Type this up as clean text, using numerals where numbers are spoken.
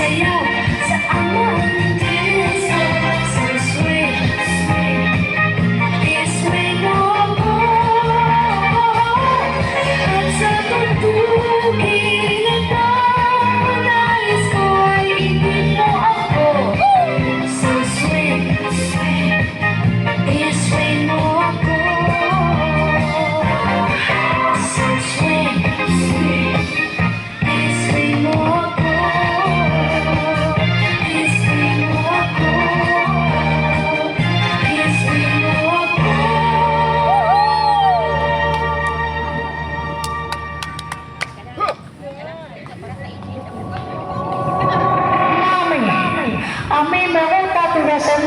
sayaw sa among tiso. So sweet, sweet, isway mo ako. At sa tugtugin ito, nais ko ay ibig mo ako. So sweet, sweet, isway mo ako. So sweet, sweet, isway mo ako. Isway mo ako. Isway mo ako. Aming mga katulasan